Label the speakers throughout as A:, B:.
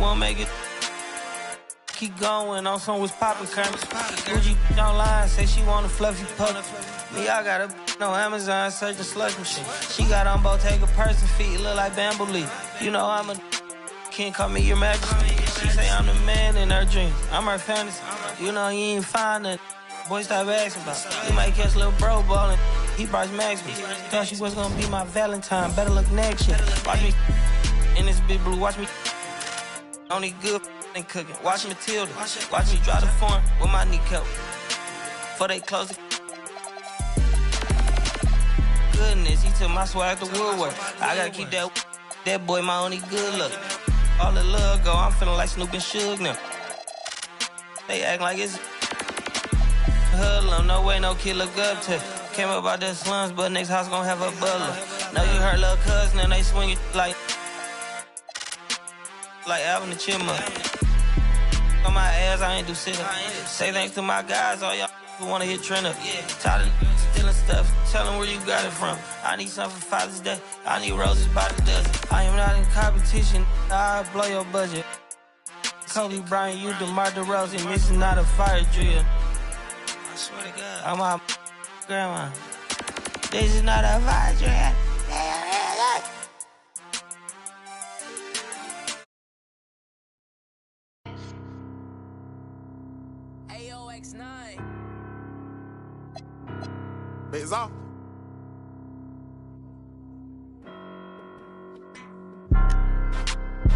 A: won't make it. Keep going on some was poppin' current. Gucci online, say she want a fluffy pup. Me, I got a no Amazon searching slush machine. She got on Bottega purse and feet look like bamboo leaf. You know I'm a can't call me your majesty. She say I'm the man in her dreams. I'm her fantasy. You know you ain't find nothing. Boy, stop asking about it. You might catch little bro ballin'. He brought Max me. Thought she was gonna be my Valentine. Better look next year. Watch me in this big blue. Watch me only good and cooking. Watch Matilda. Watch me drive the form with my kneecap. Before they close the goodness, he took my swag to Woodward. I gotta keep that boy my only good look. All the love go, I'm feeling like Snoop and Suge now. They act like it's hoodlum, no way no kid look up to. Came up out the slums, but next house gon' have a butler. Know you heard little cousin and they swing it like Alvin the Chipmunk. On my ass, I ain't do shit up. Say thanks to my guys, all y'all who wanna hit trend up. Tired of stealing stuff, tell them where you got it from. I need something for Father's Day, I need roses by the dozen. I am not in competition, I'll blow your budget. Kobe Bryant, you DeMar DeRozan, missing out a fire drill. I swear to God, I'm my grandma. This is not a fire drill.
B: AOX9.
C: It's off.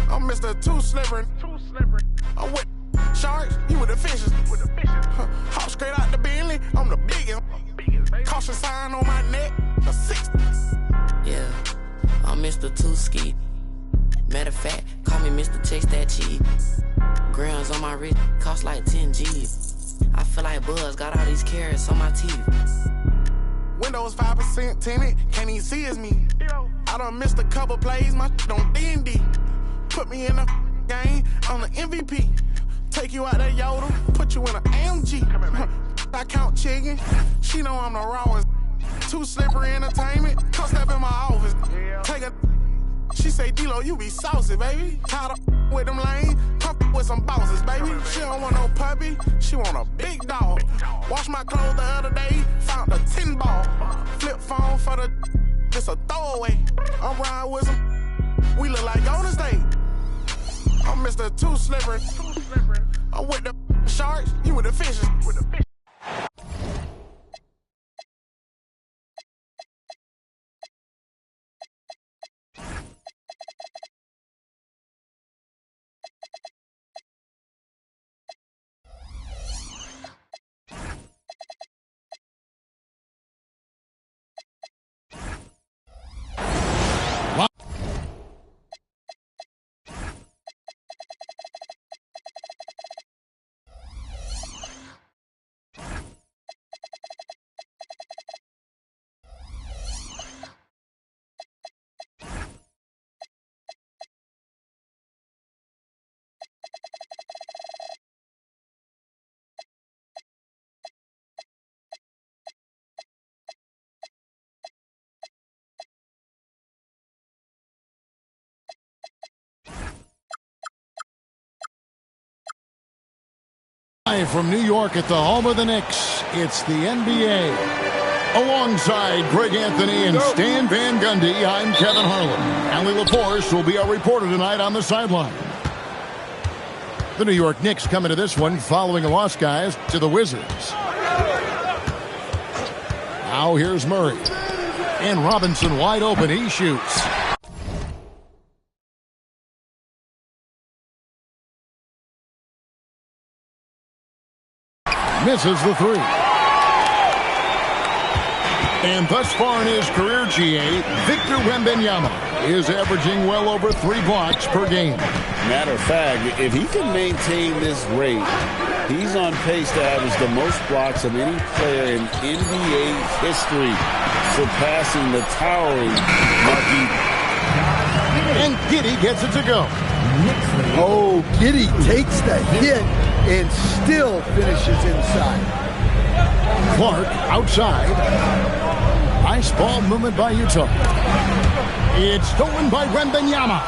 C: I'm Mr. Too Slippery. I'm with sharks, you with the fishes. Hop straight out the Bentley, I'm the biggest. Caution sign on my neck, the 60s.
B: Yeah, I'm Mr. Too Ski. Matter of fact, call me Mr. Chase That Cheese. Grams on my wrist, cost like 10 G's. I feel like Buzz got all these carrots on my teeth.
C: Windows 5% tinted, can't even see it's me. I done missed a couple plays, my on D&D. Put me in the game, I'm the MVP. Take you out that Yoda, put you in an AMG. I count chicken, she know I'm the rawest. Too Slippery Entertainment, come step in my office. Take a, she say, D-Lo, you be saucy, baby. Tired of with them lanes, come with some bosses, baby. She don't want no puppy, she want a big dog. Wash my clothes the other day, found a 10 ball. Flip phone for the, just a throwaway. I'm riding with some, we look like Golden State. I'm Mr. Too Slippery. I'm with the sharks, you with the fishes.
D: From New York at the home of the Knicks, it's the NBA. Alongside Greg Anthony and Stan Van Gundy, I'm Kevin Harlan. Allie LaForce will be our reporter tonight on the sideline. The New York Knicks come into this one following a loss, guys, to the Wizards. Now here's Murray. And Robinson wide open. He shoots. Misses the three. And thus far in his career, GA, Victor Wembanyama is averaging well over 3 blocks per game.
E: Matter of fact, if he can maintain this rate, he's on pace to average the most blocks of any player in NBA history, surpassing the towering Marquis.
D: And Giddey gets it to go.
F: Oh, Giddey takes the hit and still finishes inside.
D: Clark outside. Nice ball movement by Utah. It's stolen by Wembanyama.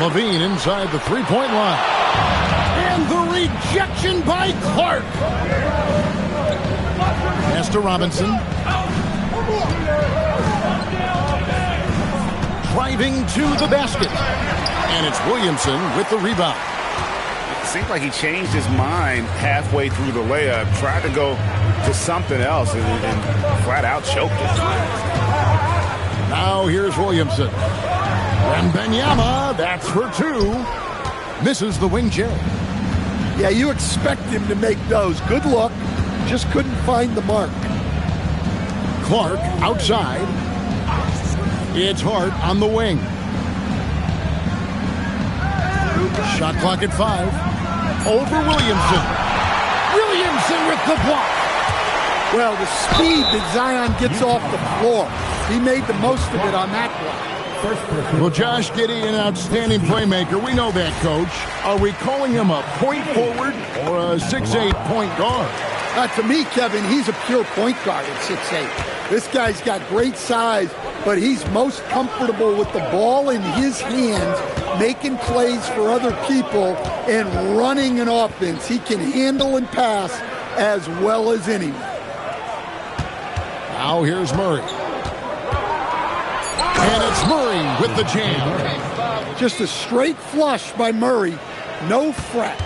D: Levine inside the three-point line. And the rejection by Clark. Pass to Robinson. Driving to the basket. And it's Williamson with the rebound.
E: It seems like he changed his mind halfway through the layup, tried to go to something else, and flat out choked it.
D: Now here's Williamson. And Benyama, that's for two. Misses the wing J.
F: Yeah, you expect him to make those. Good luck. Just couldn't find the mark.
D: Clark outside. It's Hart on the wing. Shot clock at 5. Over Williamson. Williamson with the block.
F: Well, the speed that Zion gets off the floor, he made the most of it on that block.
D: Well, Josh Giddey, an outstanding playmaker. We know that, Coach. Are we calling him a point forward or a 6'8" point guard?
F: To me, Kevin, he's a pure point guard at 6'8". This guy's got great size, but he's most comfortable with the ball in his hands, making plays for other people and running an offense. He can handle and pass as well as anyone.
D: Now here's Murray. And it's Murray with the jam.
F: Just a straight flush by Murray. No fret.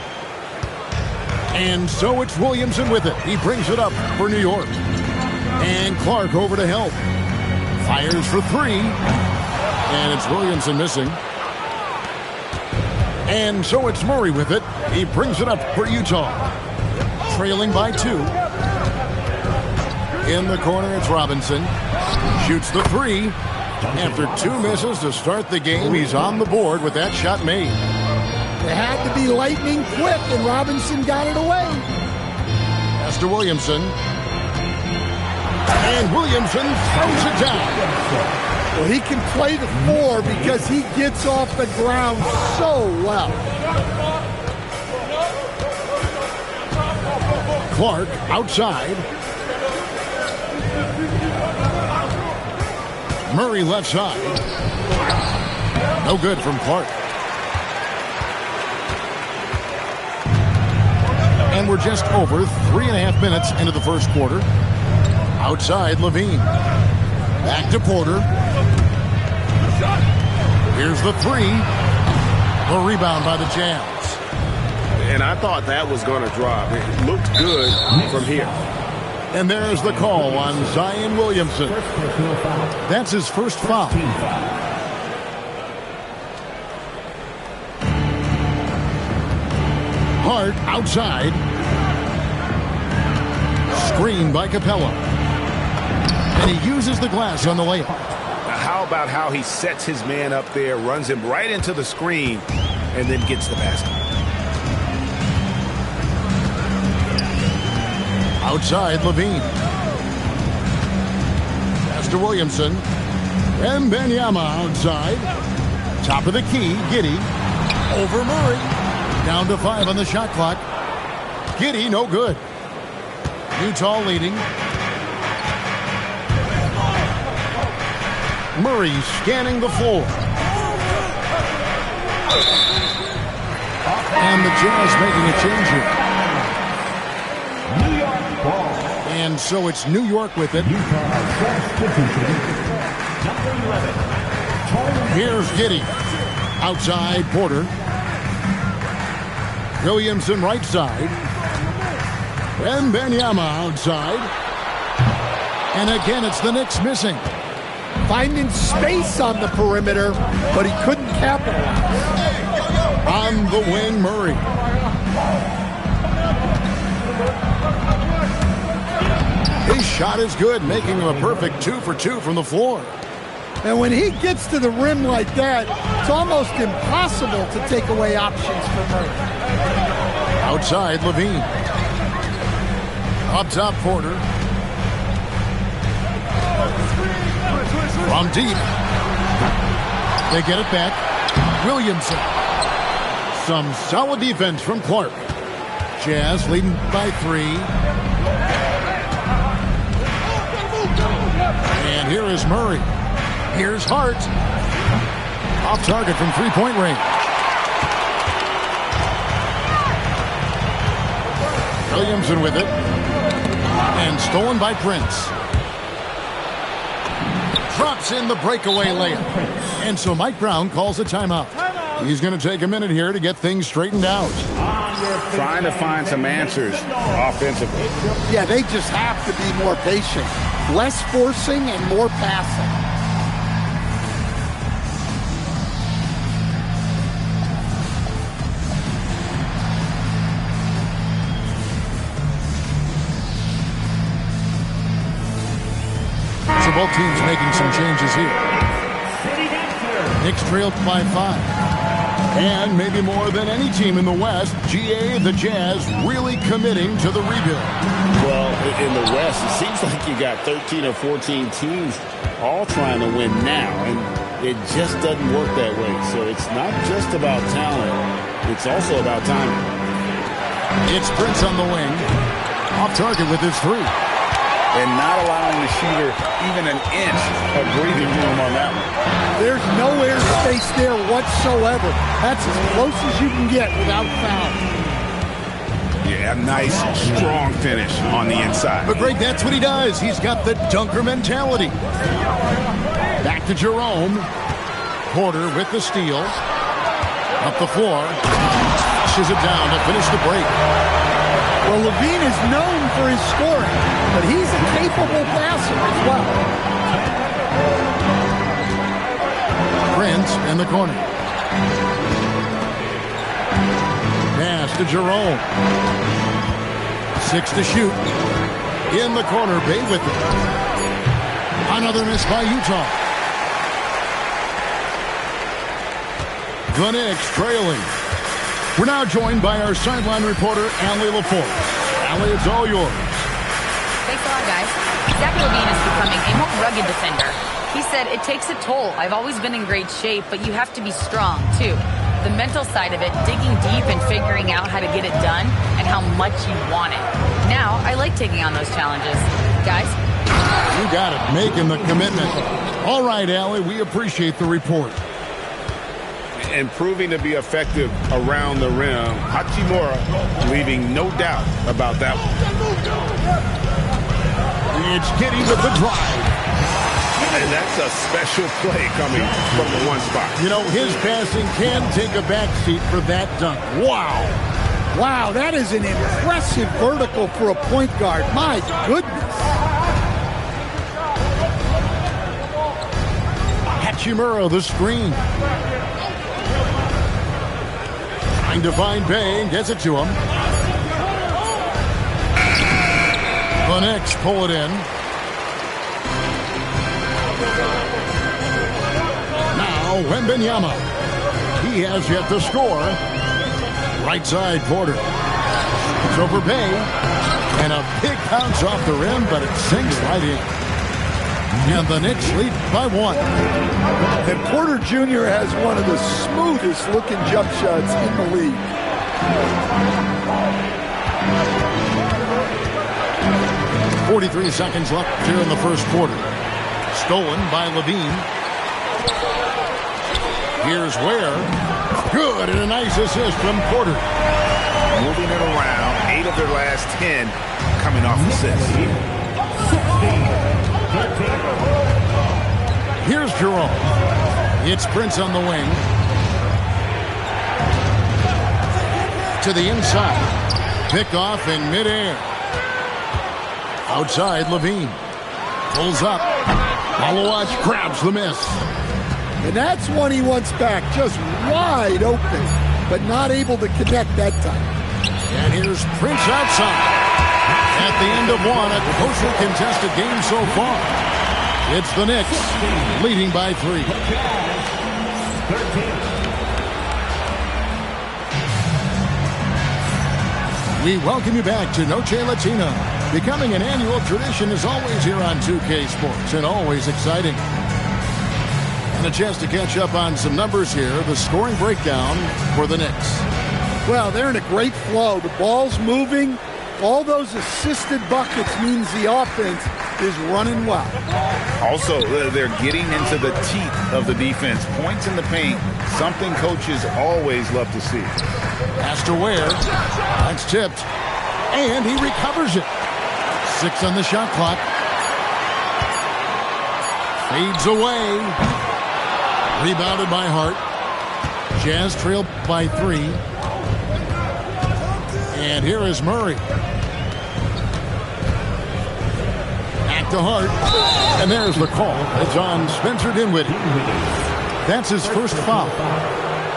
D: And so it's Williamson with it. He brings it up for New York. And Clark over to help. Fires for 3. And it's Williamson missing. And so it's Murray with it. He brings it up for Utah. Trailing by 2. In the corner, it's Robinson. Shoots the 3. After 2 misses to start the game, he's on the board with that shot made.
F: It had to be lightning quick, and Robinson got it away.
D: Pass to Williamson. And Williamson throws it down.
F: Well, he can play the 4 because he gets off the ground so well.
D: Clark outside. Murray left side. No good from Clark. And we're just over 3.5 minutes into the first quarter. Outside, Levine. Back to Porter. Here's the 3. The rebound by the Jazz.
E: And I thought that was going to drop. It looked good from here.
D: And there's the call on Zion Williamson. That's his first foul. Hart outside. Screen by Capella. And he uses the glass on the layup.
E: Now how about how he sets his man up there, runs him right into the screen, and then gets the basket.
D: Outside, Levine. Pass to Williamson. And Benyama outside. Top of the key, Giddey. Over Murray. Down to 5 on the shot clock. Giddey, no good. Utah leading. Murray scanning the floor. And the Jazz making a change here. And so it's New York with it. Here's Giddey. Outside, Porter. Williamson right side. And Benyama outside. And again, it's the Knicks missing.
F: Finding space on the perimeter, but he couldn't capitalize.
D: On the wing, Murray. His shot is good, making him a perfect 2 for 2 from the floor.
F: And when he gets to the rim like that, it's almost impossible to take away options for Murray.
D: Outside, Levine. Up top, Porter. From deep. They get it back. Williamson. Some solid defense from Clark. Jazz leading by 3. And here is Murray. Here's Hart. Off target from 3-point range. Williamson with it. And stolen by Prince. Drops in the breakaway layup. And so Mike Brown calls a timeout. He's going to take a minute here to get things straightened out.
E: Trying to find some answers offensively.
F: Yeah, they just have to be more patient. Less forcing and more passing.
D: So both teams making some changes here. Knicks trailed by 5. And maybe more than any team in the West, GA, the Jazz, really committing to the rebuild.
E: Well, in the West, it seems like you got 13 or 14 teams all trying to win now, and it just doesn't work that way. So it's not just about talent, it's also about timing.
D: It's Prince on the wing, off target with his 3.
E: And not allowing the shooter even an inch of breathing room on that one.
F: There's no air space there whatsoever. That's as close as you can get without foul.
G: Yeah, nice, strong finish on the inside.
D: But Greg, that's what he does. He's got the dunker mentality. Back to Jerome. Porter with the steal. Up the floor. Pushes it down to finish the break.
F: Well, Levine is known for his scoring, but he's a capable passer as well.
D: Prince in the corner. Pass to Jerome. 6 to shoot. In the corner, Bay with it. Another miss by Utah. The Knicks trailing. We're now joined by our sideline reporter, Allie LaForce. Allie, it's all yours.
H: Thanks a lot, guys. Zach LaVine is becoming a more rugged defender. He said, it takes a toll. I've always been in great shape, but you have to be strong, too. The mental side of it, digging deep and figuring out how to get it done and how much you want it. Now, I like taking on those challenges. Guys?
D: You got it, making the commitment. All right, Allie, we appreciate the report.
G: And proving to be effective around the rim, Hachimura leaving no doubt about that one.
D: It's Kitty with the drive.
G: And that's a special play coming from the one spot.
D: You know, his passing can take a backseat for that dunk. Wow.
F: Wow, that is an impressive vertical for a point guard. My goodness.
D: Hachimura, the screen. Trying to find Bay, gets it to him. The Knicks pull it in. Now Wembanyama. He has yet to score. Right side Porter. It's over Bay. And a big bounce off the rim, but it sinks right in. And the Knicks lead by 1.
F: And Porter Jr. has one of the smoothest looking jump shots in the league.
D: .43 seconds left here in the first quarter. Stolen by Levine. Here's Ware. Good, and a nice assist from Porter.
G: Moving it around, 8 of their last 10 coming off assists.
D: Here's Jerome. It's Prince on the wing. To the inside. Pick off in midair. Outside Levine. Pulls up. Malawatch grabs the miss.
F: And that's one he wants back. Just wide open, but not able to connect that time.
D: And here's Prince outside. At the end of one, a closely contested game so far. It's the Knicks leading by 3. We welcome you back to Noche Latina. Becoming an annual tradition is always here on 2K Sports and always exciting. And a chance to catch up on some numbers here. The scoring breakdown for the Knicks.
F: Well, they're in a great flow. The ball's moving. All those assisted buckets means the offense is running well.
G: Also, they're getting into the teeth of the defense. Points in the paint, something coaches always love to see.
D: Pass to Ware. That's tipped. And he recovers it. 6 on the shot clock. Fades away. Rebounded by Hart. Jazz trail by 3. And here is Murray. Back to Hart. And there's the call. It's on Spencer Dinwiddie. That's his first foul.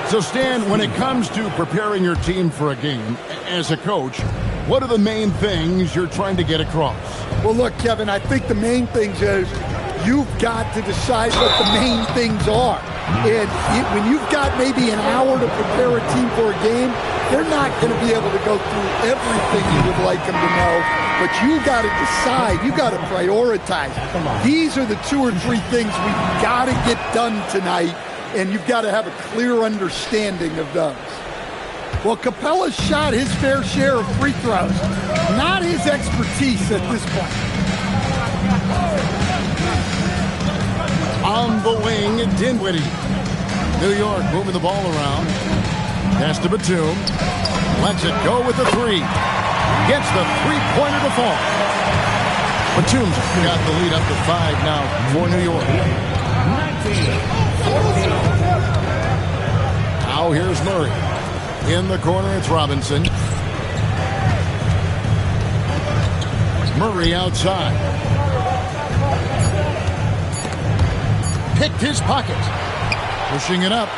D: So, Stan, when it comes to preparing your team for a game, as a coach, what are the main things you're trying to get across?
F: Well, look, Kevin, I think the main things is you've got to decide what the main things are. And when you've got maybe an hour to prepare a team for a game, they're not going to be able to go through everything you would like them to know. But you got to decide. You got to prioritize. These are the 2 or 3 things we've got to get done tonight, and you've got to have a clear understanding of those. Well, Capella's shot his fair share of free throws. Not his expertise at this point.
D: On the wing, Dinwiddie. New York moving the ball around. Pass to Batum. Lets it go with the 3. Gets the 3-pointer to fall. Batum's got the lead up to 5 now for New York. Now here's Murray. In the corner, it's Robinson. Murray outside. Picked his pocket. Pushing it up.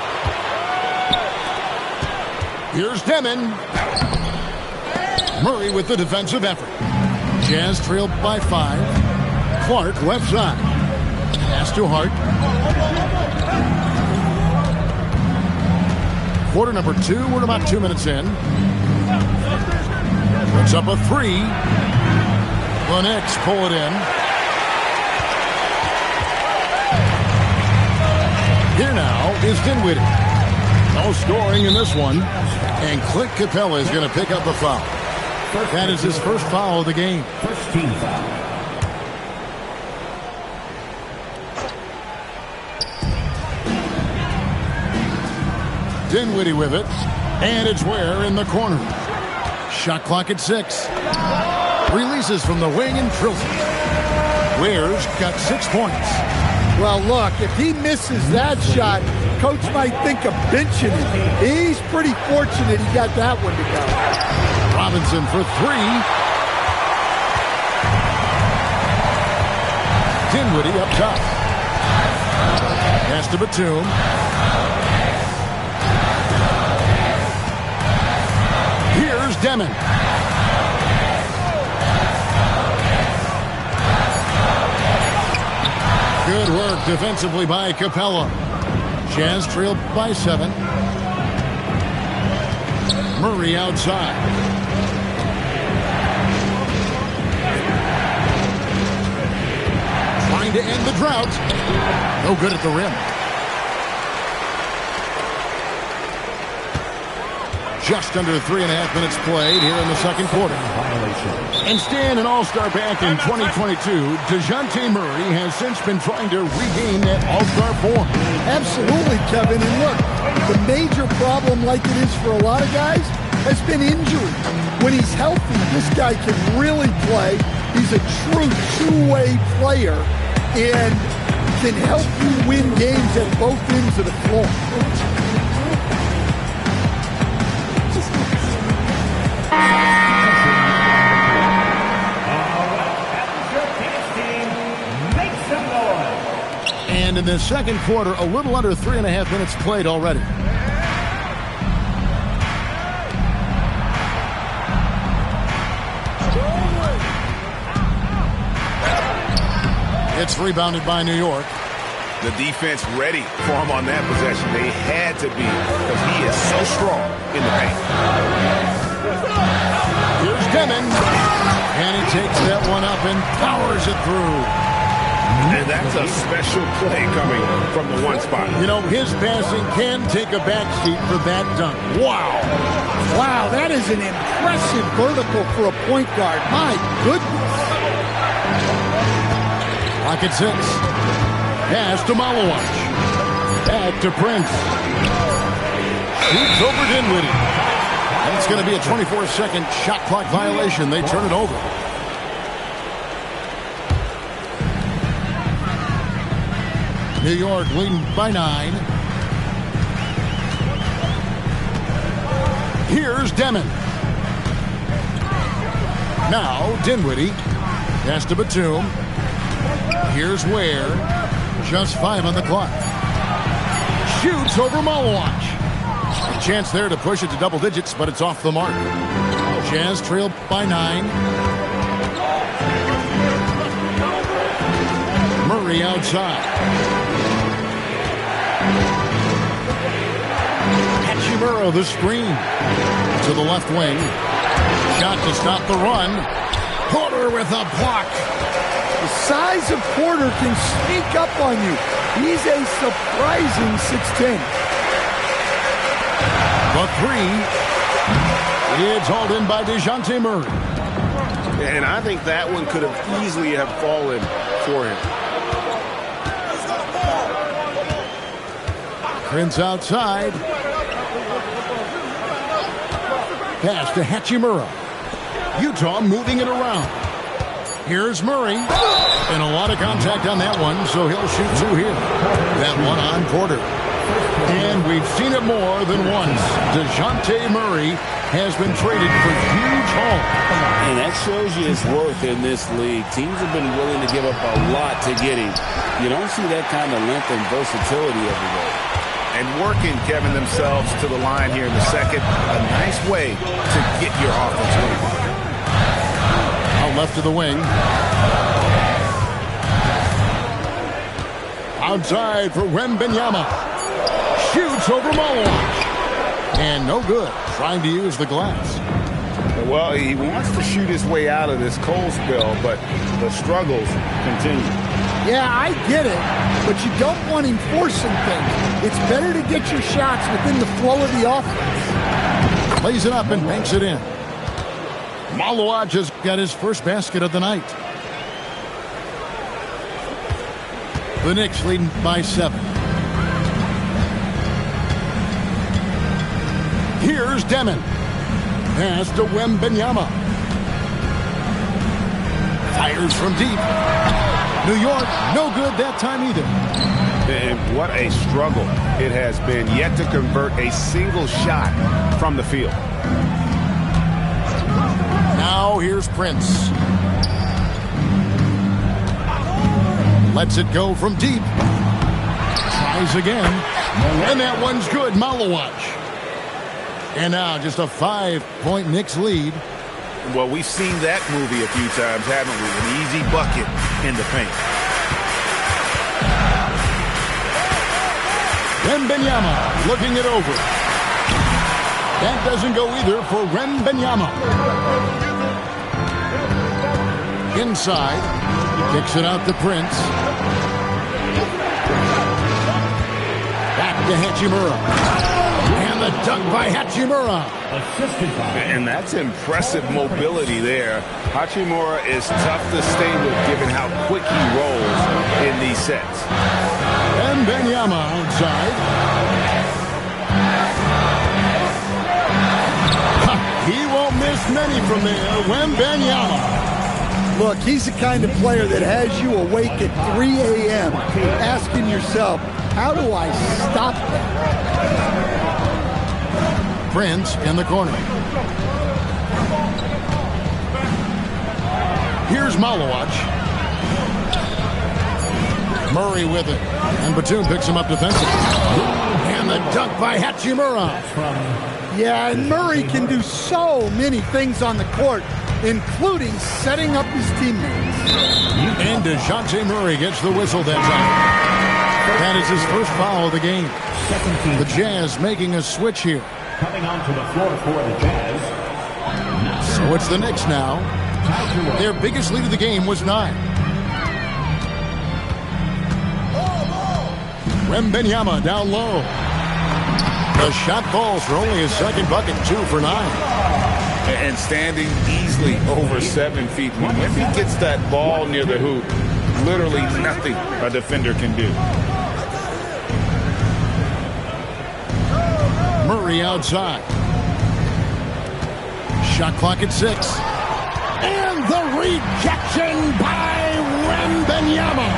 D: Here's Demon. Murray with the defensive effort. Jazz trailed by 5. Clark left side. Pass to Hart. Quarter number 2. We're about 2 minutes in. Puts up a 3. The Knicks pull it in. Here now is Dinwiddie. No scoring in this one. And Clint Capella is going to pick up a foul. That is his first foul of the game.
I: First team foul.
D: Dinwiddie with it. And it's Ware in the corner. Shot clock at 6. Releases from the wing and drills it. Ware's got 6 points.
F: Well, look, if he misses that shot, coach might think of benching him. He's pretty fortunate he got that one to go.
D: Robinson for 3. Dinwiddie up top. Pass to Batum. Here's Demon. Good work defensively by Capella. Jazz trailed by 7. Murray outside. Trying to end the drought. No good at the rim. Just under 3.5 minutes played here in the second quarter. And Stan, an all-star back in 2022, DeJounte Murray has since been trying to regain that all-star form.
F: Absolutely, Kevin. And look, the major problem, like it is for a lot of guys, has been injury. When he's healthy, this guy can really play. He's a true two-way player and can help you win games at both ends of the floor.
D: And in the second quarter, a little under 3.5 minutes played already. It's rebounded by New York.
G: The defense ready for him on that possession. They had to be because he is so strong in the paint.
D: Here's Demon. And he takes that one up and powers it through.
G: And that's a special play coming from the one spot.
D: You know, his passing can take a backseat for that dunk. Wow.
F: Wow, that is an impressive vertical for a point guard. My goodness.
D: Pocket 6. Pass to Malawach. Back to Prince. Shoots over Dinwiddie. And it's going to be a 24-second shot clock violation. They turn it over. New York leading by 9. Here's Demon. Now Dinwiddie. Pass to Batum. Here's Ware. Just 5 on the clock. Shoots over Malawach. A chance there to push it to double digits, but it's off the mark. Jazz trail by 9. Murray outside. Hachimura the screen. To the left wing. Shot to stop the run. Porter with a block.
F: The size of Porter can sneak up on you. He's a surprising 6'10".
D: The 3. It's hauled in by DeJounte Murray.
G: And I think that one could have easily have fallen for him.
D: Prince outside. Pass to Hachimura. Utah moving it around. Here's Murray. And a lot of contact on that one, so he'll shoot 2 here. That one on Porter. And we've seen it more than once. DeJounte Murray has been traded for huge haul.
E: And that shows you his worth in this league. Teams have been willing to give up a lot to get him. You don't see that kind of length and versatility every day.
G: And working, Kevin, themselves to the line here in the second. A nice way to get your offense going.
D: Out left of the wing. Outside for Wembanyama. Shoots over Malawach. And no good. Trying to use the glass.
G: Well, he wants to shoot his way out of this cold spell, but the struggles continue.
F: Yeah, I get it, but you don't want him forcing things. It's better to get your shots within the flow of the offense.
D: Plays it up and banks it in. Malawach has got his first basket of the night. The Knicks leading by 7. Here's Demon. Pass to Wembanyama. Fires from deep. New York, no good that time either.
G: And what a struggle it has been, yet to convert a single shot from the field.
D: Now here's Prince. Lets it go from deep. Tries again. And that one's good. Malawach. And now just a 5-point Knicks lead.
G: Well, we've seen that movie a few times, haven't we? An easy bucket in the paint.
D: Wembanyama looking it over. That doesn't go either for Wembanyama. Inside. Kicks it out to Prince. Back to Hachimura. And the dunk by Hachimura.
G: And that's impressive mobility there. Hachimura is tough to stay with given how quick he rolls in these sets.
D: And Wembanyama outside. He won't miss many from there. Wembanyama.
F: Look, he's the kind of player that has you awake at 3 a.m. asking yourself, how do I stop that?
D: Prince in the corner. Here's Malawach. Murray with it. And Batum picks him up defensively. And the dunk by Hachimura.
F: Yeah, and Murray can do so many things on the court, including setting up his teammates.
D: And DeJounte Murray gets the whistle that time. That is his first foul of the game. The Jazz making a switch here.
I: Coming onto the floor for the Jazz.
D: So it's the Knicks now. Their biggest lead of the game was 9. Wembanyama down low. The shot falls for only his second bucket, 2 for 9.
G: And standing easily over 7 feet. When he gets that ball near the hoop, literally nothing a defender can do.
D: Murray outside. Shot clock at 6. And the rejection by Benvenuti.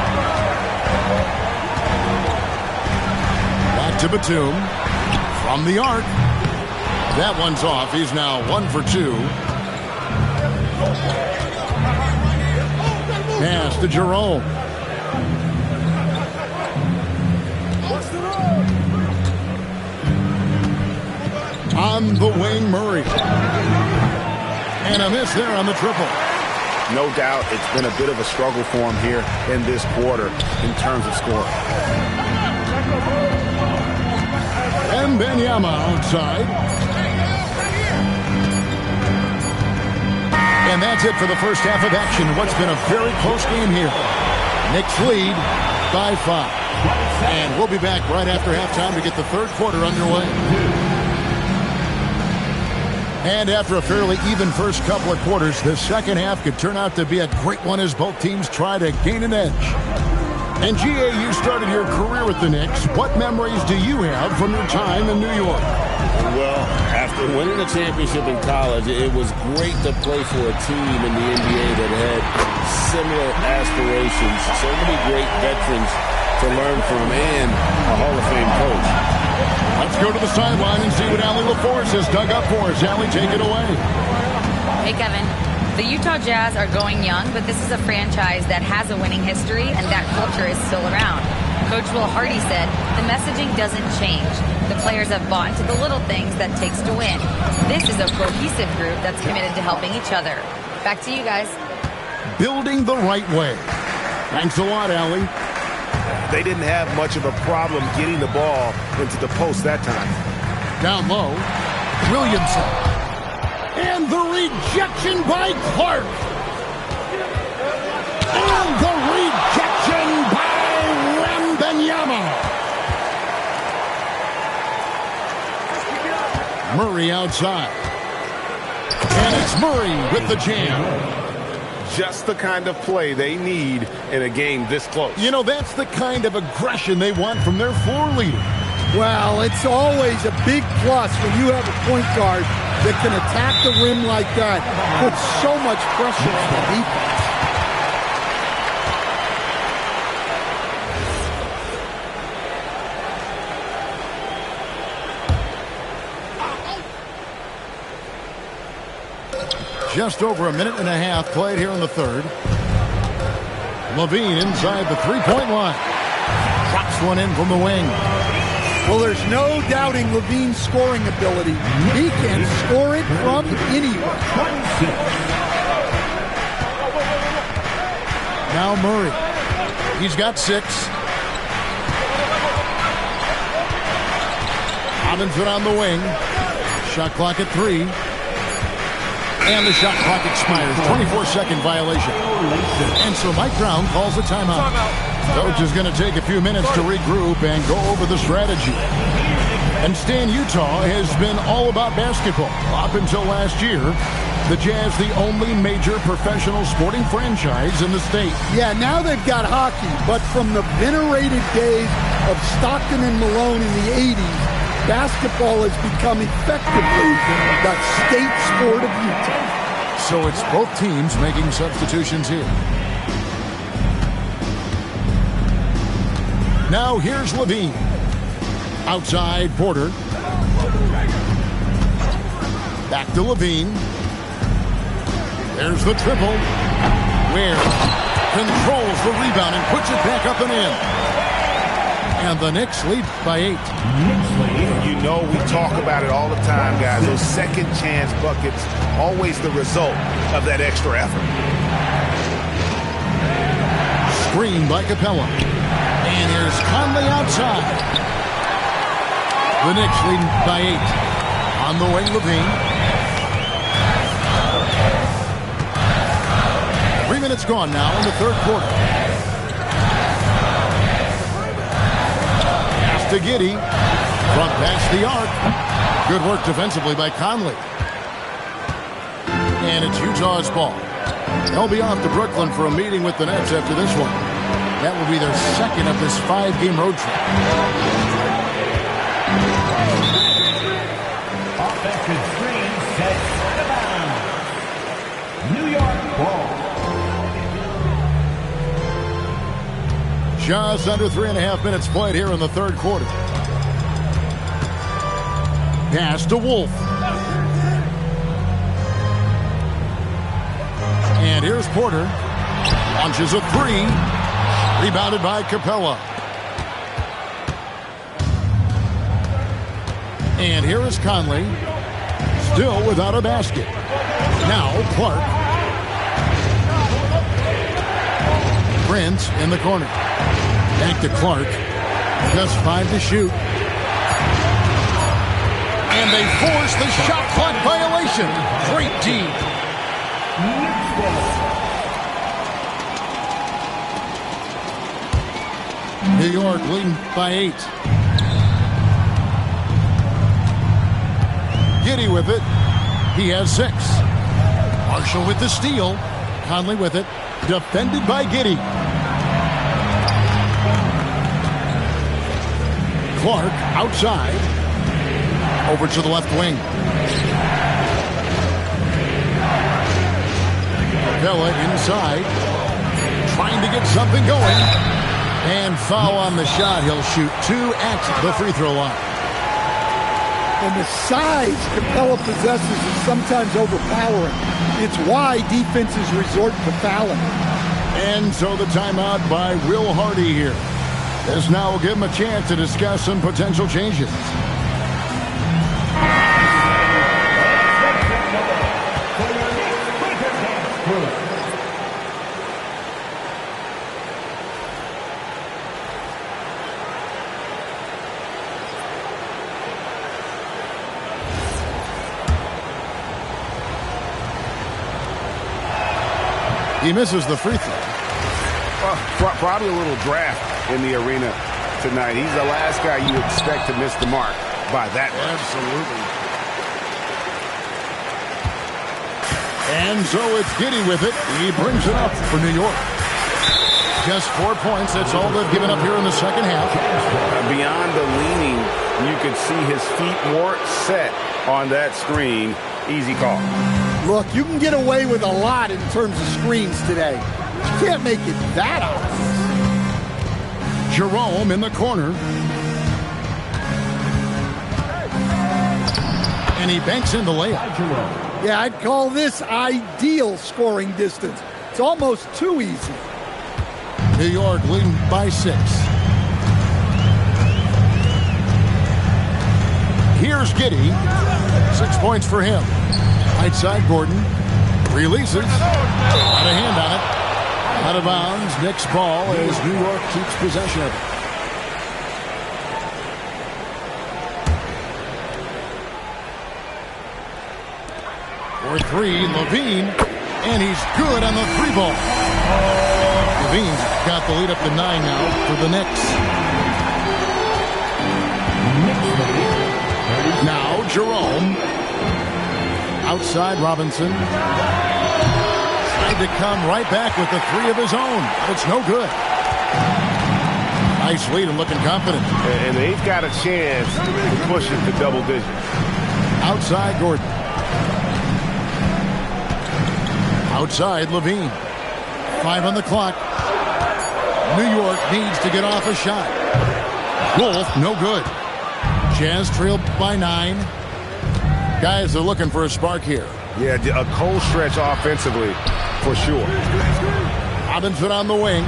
D: Back to Batum. From the arc. That one's off. He's now 1 for 2. Pass to Jerome. On the wing, Murray. And a miss there on the triple.
G: No doubt it's been a bit of a struggle for him here in this quarter in terms of scoring.
D: And Benvenuti outside. And that's it for the first half of action. What's been a very close game here. Knicks lead by 5. And we'll be back right after halftime to get the third quarter underway. And after a fairly even first couple of quarters, the second half could turn out to be a great one as both teams try to gain an edge. And GA, you started your career with the Knicks. What memories do you have from your time in New York?
E: Well, after winning a championship in college, it was great to play for a team in the NBA that had similar aspirations. So many great veterans to learn from and a Hall of Fame coach.
D: Let's go to the sideline and see what Allie LaForce has dug up for us. Allie, take it away.
H: Hey, Kevin. The Utah Jazz are going young, but this is a franchise that has a winning history, and that culture is still around. Coach Will Hardy said, the messaging doesn't change. The players have bought into the little things that takes to win. This is a cohesive group that's committed to helping each other. Back to you guys.
D: Building the right way. Thanks a lot, Allie.
G: They didn't have much of a problem getting the ball into the post that time.
D: Down low, Williamson. And the rejection by Clark. And the rejection by Benvenuti. Murray outside. And it's Murray with the jam.
G: Just the kind of play they need in a game this close.
D: You know, that's the kind of aggression they want from their floor leader.
F: Well, it's always a big plus when you have a point guard that can attack the rim like that. Puts so much pressure on the defense.
D: Just over a minute and a half played here in the third. Levine inside the three-point line. Drops one in from the wing.
F: Well, there's no doubting Levine's scoring ability. He can score it from anywhere.
D: Now Murray. He's got 6. Robinson on the wing. Shot clock at 3. And the shot clock expires. 24-second violation. And so Mike Brown calls a timeout. Coach is going to take a few minutes to regroup and go over the strategy. And Stan, Utah has been all about basketball. Up until last year, the Jazz the only major professional sporting franchise in the state.
F: Yeah, now they've got hockey, but from the venerated days of Stockton and Malone in the 80s, basketball has become effectively the state sport of Utah.
D: So it's both teams making substitutions here. Now here's Levine. Outside Porter. Back to Levine. There's the triple. Ware controls the rebound and puts it back up and in. And the Knicks lead by 8.
G: You know, we talk about it all the time, guys. Those second chance buckets, always the result of that extra effort.
D: Screen by Capella. And here's Conley outside. The Knicks leading by 8. On the wing, Levine. 3 minutes gone now in the third quarter. To Giddey, front past the arc. Good work defensively by Conley. And it's Utah's ball. They'll be off to Brooklyn for a meeting with the Nets after this one. That will be their second of this 5-game road trip.
I: Offensive screen sets out of bounds.
D: Just under 3.5 minutes played here in the third quarter. Pass to Wolf. And here's Porter. Launches a three. Rebounded by Capella. And here is Conley. Still without a basket. Now Clark. Prince in the corner. Back to Clark. Just 5 to shoot. And they force the shot clock violation. Great D. New York leading by 8. Giddey with it. He has 6. Marshall with the steal. Conley with it. Defended by Giddey. Clark outside. Over to the left wing. Capella inside. Trying to get something going. And foul on the shot. He'll shoot 2 at the free throw line.
F: And the size Capella possesses is sometimes overpowering. It's why defenses resort to fouling.
D: And so the timeout by Will Hardy here. This now will give him a chance to discuss some potential changes. He misses the free throw.
G: Probably a little draft in the arena tonight. He's the last guy you expect to miss the mark by that much.
D: Absolutely. And so it's Giddey with it. He brings it up for New York. Just 4 points. That's all they've given up here in the second half.
G: Beyond the leaning, you could see his feet more set on that screen. Easy call.
F: Look, you can get away with a lot in terms of screens today. You can't make it that obvious.
D: Jerome in the corner. And he banks in the layup.
F: Yeah, I'd call this ideal scoring distance. It's almost too easy.
D: New York leading by 6. Here's Giddey. 6 points for him. Right side, Gordon. Releases. Got a hand on it. Out of bounds. Knicks ball as New York keeps possession of it. For 3, Levine. And he's good on the 3 ball. Levine's got the lead up to 9 now for the Knicks. Now Jerome. Outside Robinson. Tried to come right back with the 3 of his own. But it's no good. Nice lead and looking confident.
G: And they've got a chance to push it to double digits.
D: Outside Gordon. Outside Levine. 5 on the clock. New York needs to get off a shot. Wolf, no good. Jazz trailed by 9. Guys are looking for a spark here.
G: Yeah, a cold stretch offensively, for sure.
D: Robinson on the wing.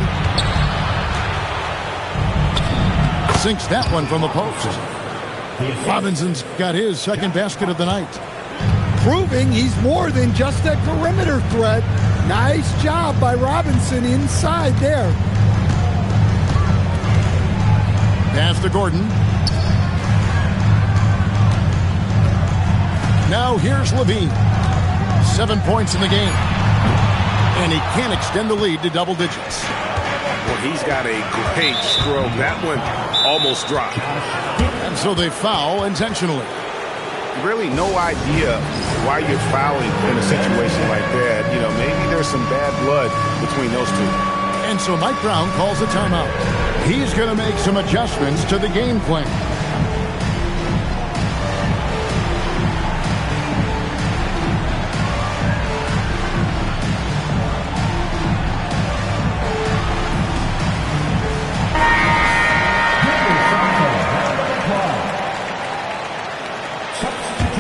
D: Sinks that one from the post. Robinson's got his second basket of the night.
F: Proving he's more than just a perimeter threat. Nice job by Robinson inside there.
D: Pass to Gordon. Now here's Levine. 7 points in the game. And he can extend the lead to double digits.
G: Well, he's got a great stroke. That one almost dropped.
D: And so they foul intentionally.
G: Really no idea why you're fouling in a situation like that. You know, maybe there's some bad blood between those two.
D: And so Mike Brown calls a timeout. He's going to make some adjustments to the game plan.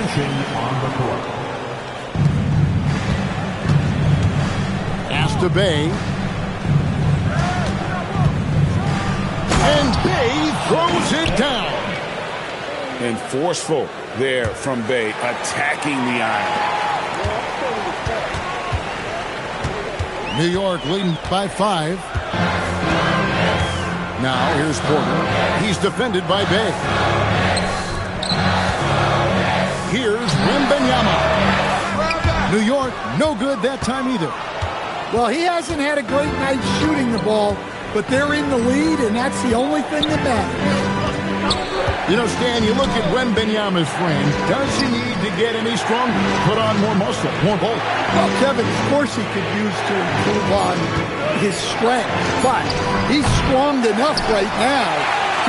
I: Possession on the court.
D: Pass to Bay. And Bay throws it down.
E: And forceful there from Bay, attacking the iron.
D: New York leading by 5. Now here's Porter. He's defended by Bay. Here's Wembanyama. New York, no good that time either.
F: Well, he hasn't had a great night shooting the ball, but they're in the lead, and that's the only thing that matters.
D: You know, Stan, you look at Wembanyama's frame. Does he need to get any stronger? Put on more muscle, more bulk?
F: Well, Kevin, of course he could use to improve on his strength, but he's strong enough right now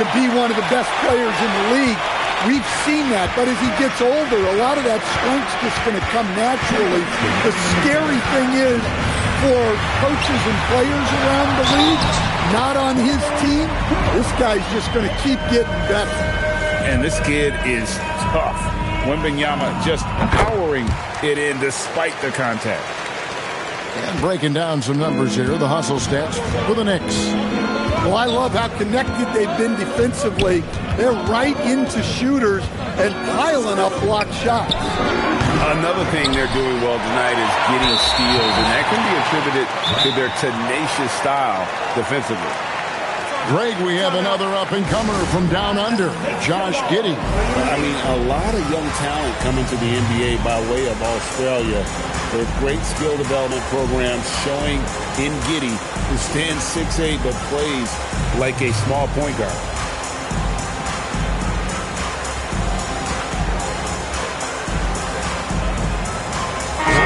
F: to be one of the best players in the league. We've seen that, but as he gets older, a lot of that strength's just going to come naturally. The scary thing is, for coaches and players around the league, not on his team, this guy's just going to keep getting better.
E: And this kid is tough. Wembanyama just powering it in despite the contact.
D: And breaking down some numbers here, the hustle stats for the Knicks.
F: Well, I love how connected they've been defensively. They're right into shooters and piling up blocked shots.
E: Another thing they're doing well tonight is getting steals, and that can be attributed to their tenacious style defensively.
D: Greg, we have another up-and-comer from down under, Josh Giddey.
E: I mean, a lot of young talent coming to the NBA by way of Australia. Their great skill development programs showing in Giddey, who stands 6'8", but plays like a small point guard.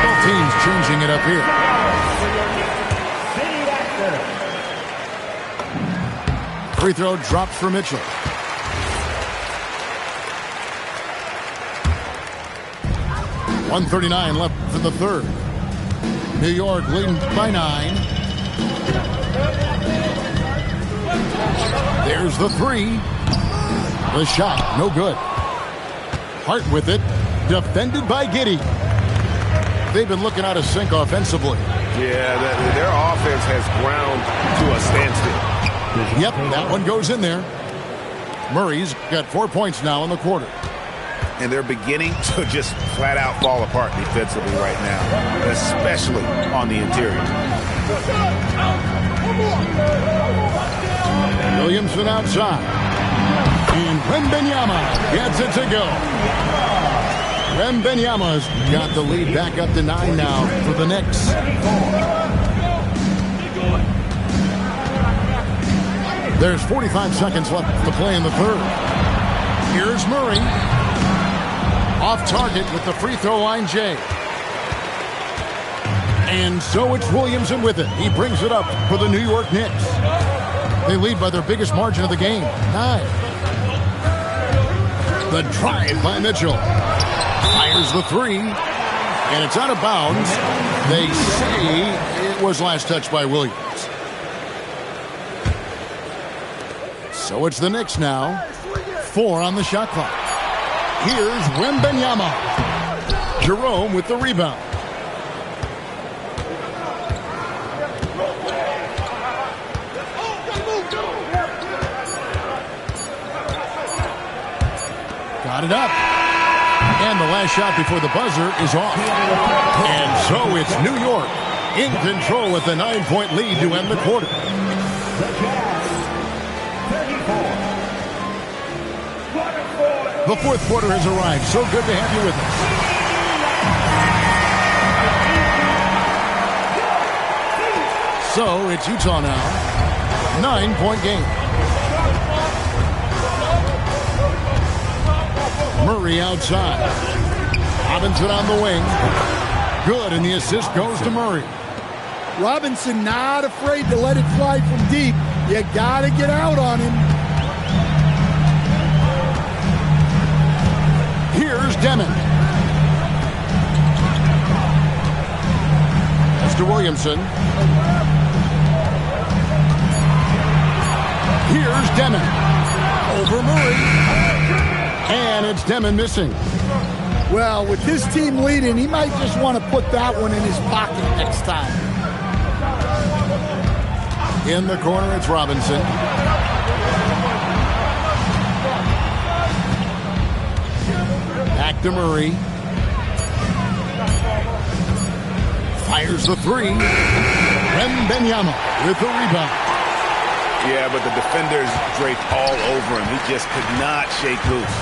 D: Both teams changing it up here. Free throw drops for Mitchell. .139 left for the third. New York leading by 9. There's the three. The shot, no good. Hart with it, defended by Giddey. They've been looking out of sync offensively.
G: Yeah, their offense has ground to a standstill.
D: Yep, that one goes in there. Murray's got 4 points now in the quarter.
G: And they're beginning to just flat out fall apart defensively right now, especially on the interior.
D: Williamson outside. And Wembanyama gets it to go. Wembanyama's got the lead back up to 9 now for the Knicks. There's 45 seconds left to play in the third. Here's Murray. Off target with the free throw line, Jay. And so it's Williamson with it. He brings it up for the New York Knicks. They lead by their biggest margin of the game, 9. The drive by Mitchell. Fires the three. And it's out of bounds. They say it was last touched by Williams. So it's the Knicks now. 4 on the shot clock. Here's Wembanyama. Jerome with the rebound. Got it up. And the last shot before the buzzer is off. And so it's New York in control with a 9-point lead to end the quarter. The fourth quarter has arrived. So good to have you with us. So it's Utah now. 9-point game. Murray outside. Robinson on the wing. Good, and the assist goes to Murray.
F: Robinson not afraid to let it fly from deep. You got to get out on him.
D: Here's Demon. Mr. Williamson. Here's Demon. Over Murray. And it's Demon missing.
F: Well, with his team leading, he might just want to put that one in his pocket next time.
D: In the corner, it's Robinson. Back to Murray. Fires the three. Benvenuti with the rebound.
G: Yeah, but the defenders draped all over him. He just could not shake loose.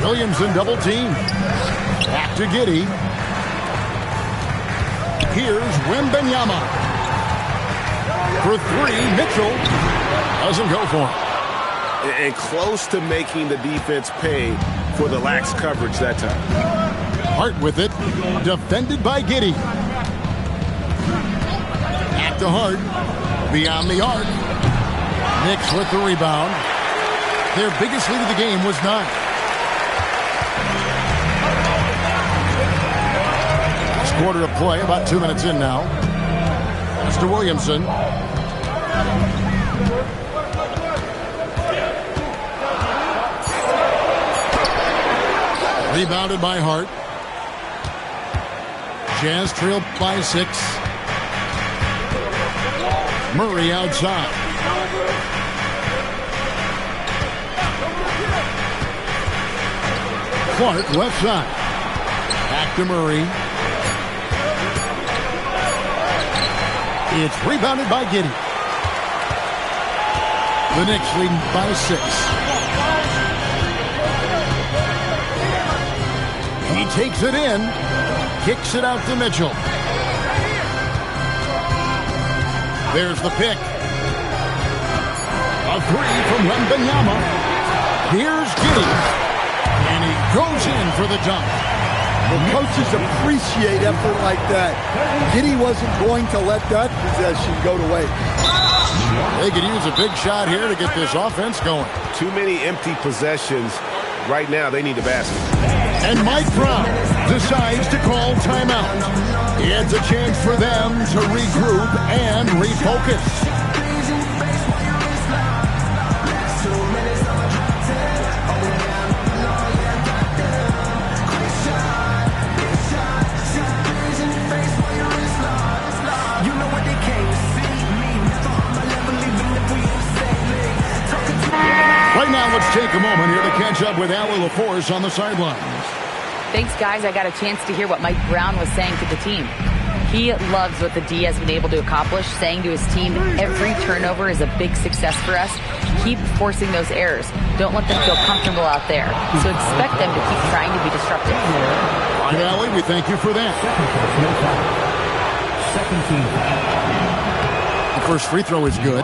D: Williamson double team. Back to Giddey. Here's Wembanyama. For three, Mitchell doesn't go for him.
G: And close to making the defense pay for the lax coverage that time.
D: Hart with it. Defended by Giddey. Back to Hart. Beyond the arc. Knicks with the rebound. Their biggest lead of the game was 9. Last quarter of play, about 2 minutes in now. Mr. Williamson. Rebounded by Hart. Jazz trailed by 6. Murray outside. Clark left side. Back to Murray. It's rebounded by Giddey. The Knicks leading by 6. He takes it in. Kicks it out to Mitchell. There's the pick. A three from Wembanyama. Here's Giddey. And he goes in for the dunk.
F: The coaches appreciate effort like that. Giddey wasn't going to let that possession go to waste.
D: They could use a big shot here to get this offense going.
G: Too many empty possessions. Right now, they need a basket.
D: And Mike Brown decides to call timeout. It's a chance for them to regroup and refocus. Right now, let's take a moment here to catch up with Allie LaForce on the sidelines.
H: Thanks, guys. I got a chance to hear what Mike Brown was saying to the team. He loves what the D has been able to accomplish, saying to his team, every turnover is a big success for us. Keep forcing those errors. Don't let them feel comfortable out there. So expect them to keep trying to be disruptive.
D: All right, Allie, we thank you for that.
I: Second team.
D: The first free throw is good.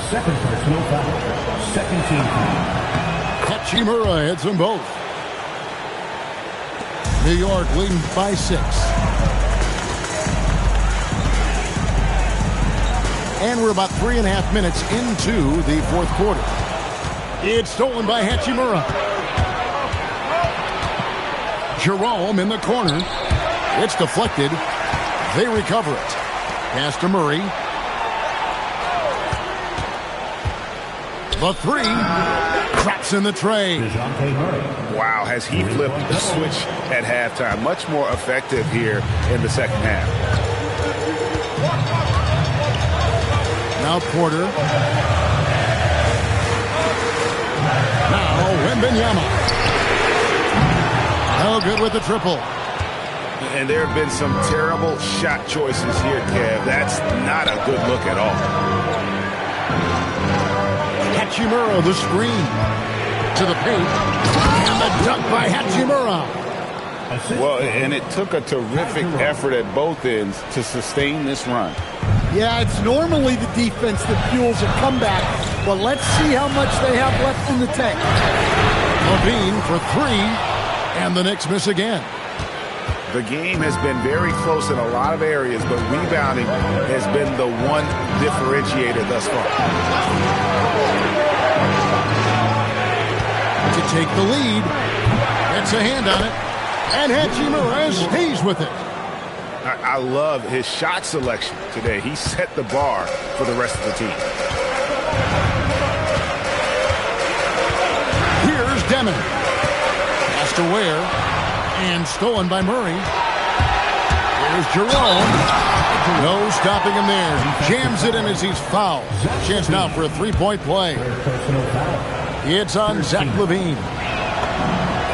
I: Second personal foul. Second team foul.
D: Hachimura hits them both. New York leading by 6. And we're about 3.5 minutes into the fourth quarter. It's stolen by Hachimura. Jerome in the corner. It's deflected. They recover it. Pass to Murray. The three drops in the tray.
G: Wow, has he flipped the switch at halftime? Much more effective here in the second half.
D: Now Porter. Now Wembanyama. No good with the triple.
G: And there have been some terrible shot choices here, Kev. That's not a good look at all.
D: Hachimura, the screen to the paint, and the dunk by Hachimura.
G: Well, and it took a terrific effort at both ends to sustain this run.
F: Yeah, it's normally the defense that fuels a comeback, but let's see how much they have left in the tank.
D: Levine for 3, and the Knicks miss again.
G: The game has been very close in a lot of areas, but rebounding has been the one differentiator thus far.
D: To take the lead, gets a hand on it, and Hachimura stays with it.
G: I love his shot selection today. He set the bar for the rest of the team.
D: Here's Demon. Pass to Ware. And stolen by Murray. Here's Jerome. No stopping him there. He jams it in as he's fouled. Chance now for a three-point play. It's on Zach LaVine.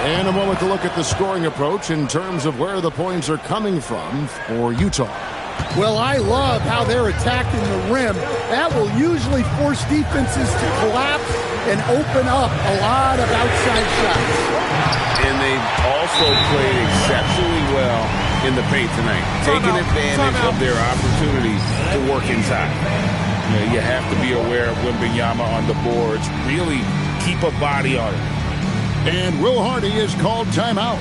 D: And a moment to look at the scoring approach in terms of where the points are coming from for Utah.
F: Well, I love how they're attacking the rim. That will usually force defenses to collapse and open up a lot of outside shots.
G: And they've also played exceptionally well in the paint tonight, taking advantage of their opportunity to work inside. You have to be aware of Wembanyama on the boards. Really keep a body on it.
D: And Will Hardy is called timeout.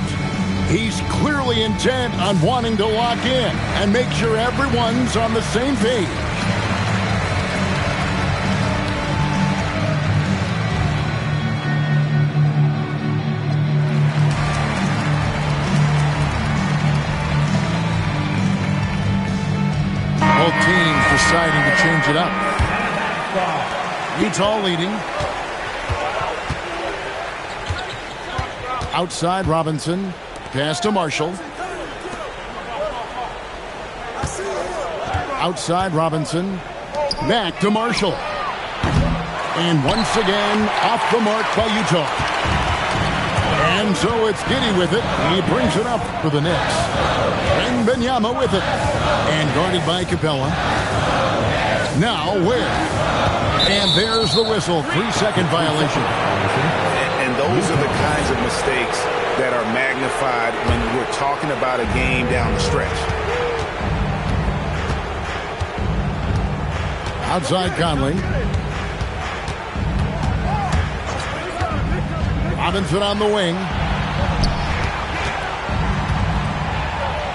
D: He's clearly intent on wanting to lock in and make sure everyone's on the same page. Both teams deciding to change it up. Utah leading. Outside Robinson. Pass to Marshall. Outside Robinson. Back to Marshall. And once again, off the mark by Utah. And so it's Giddey with it. He brings it up for the Knicks. Benvenuti with it. And guarded by Capella. Now Ware. And there's the whistle. 3-second violation.
G: And those are the kinds of mistakes that are magnified when we're talking about a game down the stretch.
D: Outside Conley. Robinson on the wing.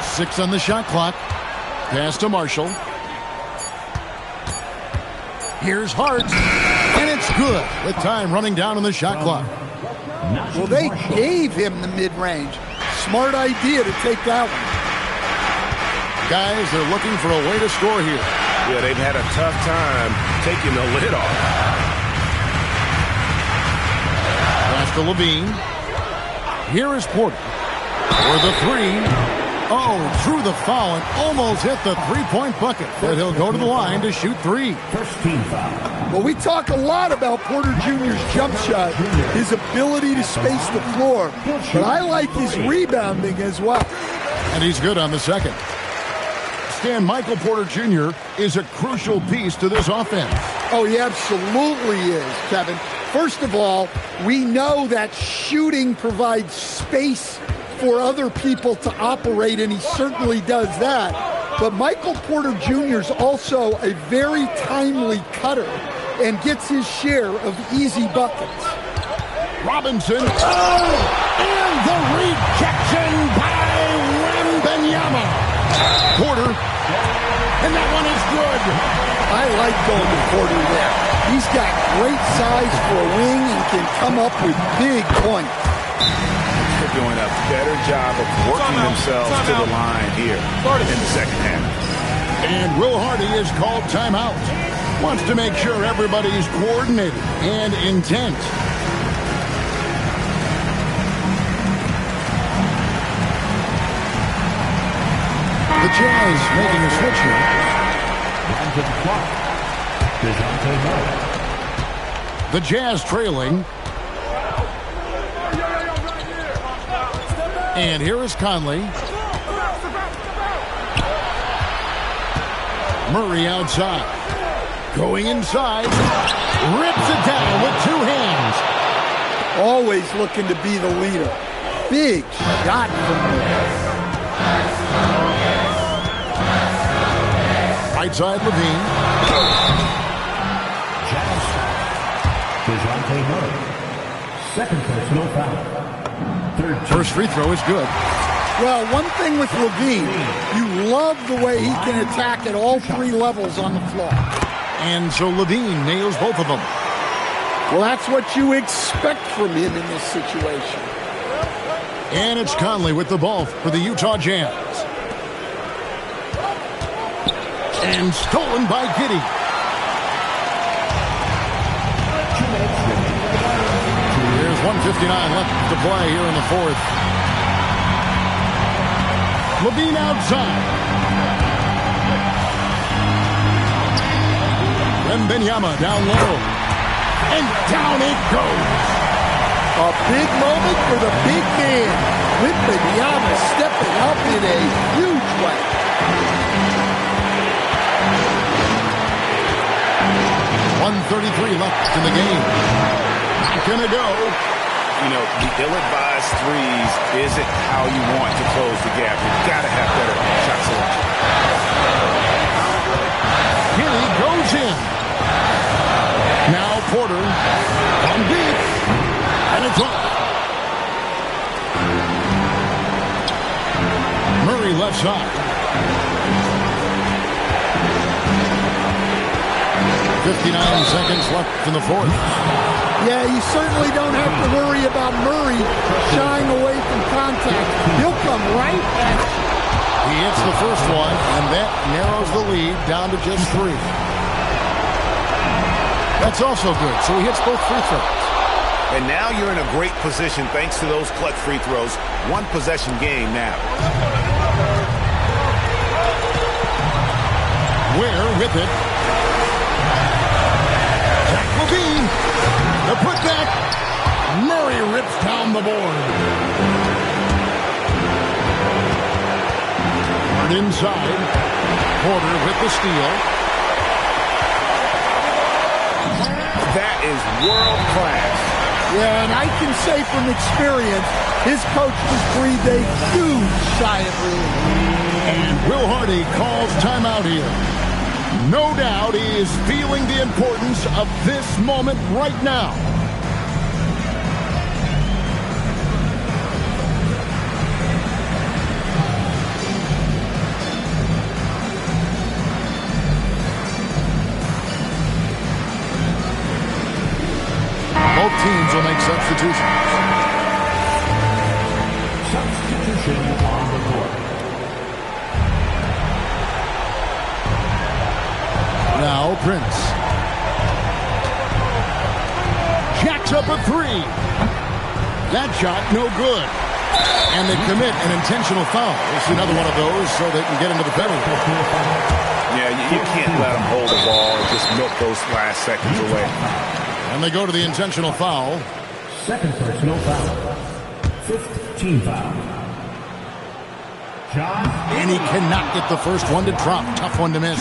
D: 6 on the shot clock. Pass to Marshall. Here's Hart. And it's good with time running down on the shot clock.
F: Well, they gave him the mid-range. Smart idea to take that one.
D: Guys, they're looking for a way to score here.
G: Yeah, they've had a tough time taking the lid off.
D: Pass to LaVine. Here is Porter. For the three. Oh, threw the foul and almost hit the three-point bucket. But he'll go to the line to shoot 3.
I: First team foul.
F: Well, we talk a lot about Porter Jr.'s jump shot, his ability to space the floor. But I like his rebounding as well.
D: And he's good on the second. Stan, Michael Porter Jr. is a crucial piece to this offense.
F: Oh, he absolutely is, Kevin. First of all, we know that shooting provides space for other people to operate, and he certainly does that. But Michael Porter Jr. is also a very timely cutter and gets his share of easy buckets.
D: Robinson. Oh! And the rejection by Wembanyama. Porter. And that one is good.
F: I like going to Porter there. He's got great size for a wing and can come up with big points.
G: They're doing a better job of working themselves to the line here in the second half.
D: And Will Hardy is called timeout. Wants to make sure everybody's coordinated and intent. The Jazz making a switch here.
I: Down to the clock. DeJounte Murray.
D: The Jazz trailing. And here is Conley. Murray outside. Going inside. Rips it down with 2 hands.
F: Always looking to be the leader. Big shot from him.
D: Right side LaVine.
I: Jazz. DeJounte Murray. Second personal foul.
D: First free throw is good.
F: Well, one thing with LaVine, you love the way he can attack at all 3 levels on the floor.
D: And so LaVine nails both of them.
F: Well, that's what you expect from him in this situation.
D: And it's Conley with the ball for the Utah Jazz. And stolen by Giddey. 1:59 left to play here in the fourth. Levine outside. Benvenuti down low. And down it goes.
F: A big moment for the big man. Benvenuti stepping up in a huge way. .133 left in the game. Not gonna go.
G: You know, the ill-advised threes isn't how you want to close the gap. You've got to have better shot selection.
D: Here he goes in. Now Porter on deep. And it's off. Murray left side. 59 seconds left in the fourth.
F: Yeah, you certainly don't have to worry about Murray shying away from contact. He'll come right back.
D: He hits the first one, and that narrows the lead down to just 3. That's also good, so he hits both free throws.
G: And now you're in a great position thanks to those clutch free throws. One possession game now.
D: Ware with it. Zach Levine. The putback. Murray rips down the board. Hard inside. Porter with the steal.
G: That is world class.
F: Yeah, and I can say from experience, his coach just breathed a huge sigh of relief.
D: And Will Hardy calls timeout here. No doubt he is feeling the importance of this moment right now. Both teams will make substitutions.
I: Substitution on the court.
D: Now Prince. Jacks up a 3. That shot no good. And they commit an intentional foul. It's another one of those so they can get into the penalty.
G: Yeah, you can't let them hold the ball and just milk those last seconds away.
D: And they go to the intentional foul.
I: Second personal foul. 15 foul. John.
D: And he cannot get the first one to drop. Tough one to miss.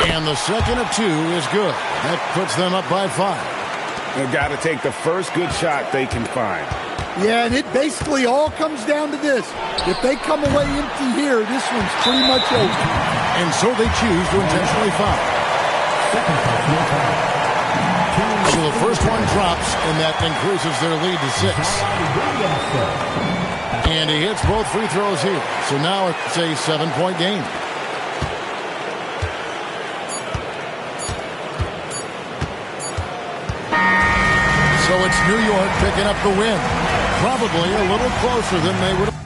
D: And the second of 2 is good. That puts them up by 5.
G: They've got to take the first good shot they can find.
F: Yeah, and it basically all comes down to this. If they come away empty here, this one's pretty much over.
D: And so they choose to intentionally foul. So the first one drops, and that increases their lead to 6. And he hits both free throws here. So now it's a 7-point game. So it's New York picking up the win. Probably a little closer than they would have.